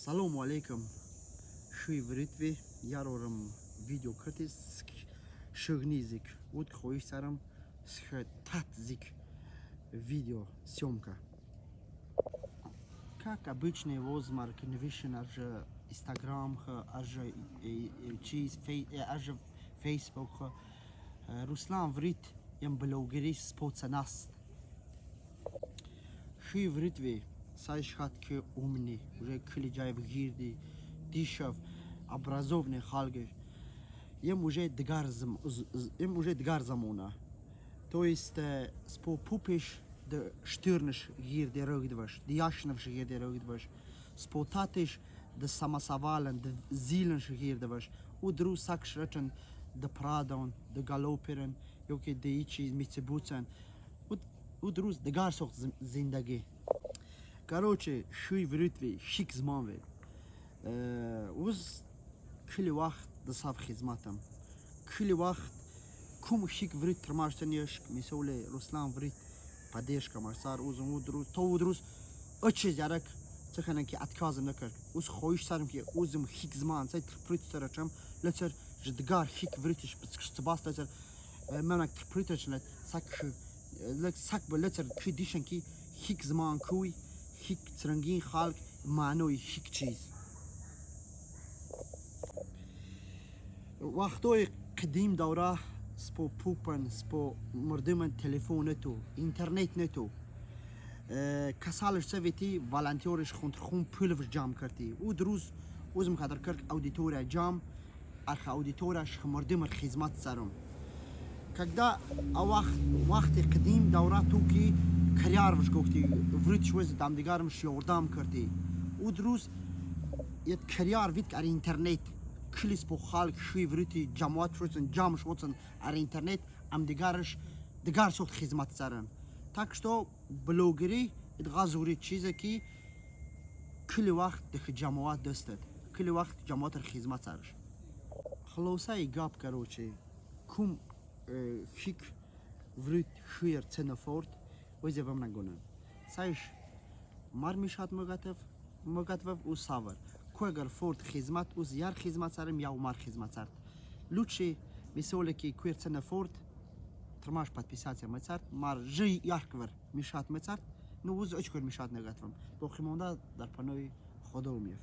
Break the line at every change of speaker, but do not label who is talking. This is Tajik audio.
Assalomu alaykum. Shu vritvi yarorim video kritis шагниzik вот хоисарам татzik видео съемка. Как обычный возмарк навешен аж Instagram, аж чиз, аж Facebook. Руслан врит ям блогерис споцанаст. Шу вритви сайшхат ки умни, уже клиджаев гирди, дишав, образованный халги. Им уже дгар замона. То есть спо пупиш de stürnisch hier de rugdwas, de jasnavs hier de rugdwas, spotatisch de samasavalen, de zielens hier de was, udru sakschreten de pradon, de galoperen, joke de ichi mitsebutzen, udru de garsocht zindagi. Короче, шуй вритви, шик зманве. Уз кили вақт de saf khizmatam. Кили вақт кум шик врит трамаштаниеш, мисоле Руслан врит поддержка марсар узум удрус то удрус очез ярак цехана ки отказом накар уз хоиш сарм ки узум хик зман сай трпритсарачам лецер ждгар хик вритиш бцкштбас лецер манак трпритачнат сак лек сак лецер кидишан ки хик зман куй хик црангин халк маной хик чиз вахтой قديم دوره سپو پوپن سپو مردمن تلفون تو اینترنت نتو کسالش سویتی والنتیورش خون پولش جام کردی او دروز اوزم خاطر کرد اودیتوریا جام ارخ اودیتورش مردم خدمت سرم когда وقت قدیم دوره تو کی کریار وش گفتی ورت شوز دام دیگرم شیوردام کردی او دروز یت کریار ویت ار اینترنت کلیس بو خالق شوی وریتی جماعت شوزن جام شوزن ار اینترنت ام دیگر سوخت خدمت سرن так что блогери ادغازوری چیزه کی کلی وقت دخ جماعت دستد کلی وقت جماعت خدمت سرش خلاصه گاب کروچه کم فکر ورید شویر تنفورد ویزه وم نگونن سایش مار میشاد مگاتف و ساور کوگر فورد خدمت اوز یار خدمت سرم یا مار خدمت سرد лучше مثال که کویر فورد ترماش подписаться مصرد مار جی یارکور میشاد مصرد نو اوز اچکور میشاد نگاتفم باقی مونده در پنوی خدا میف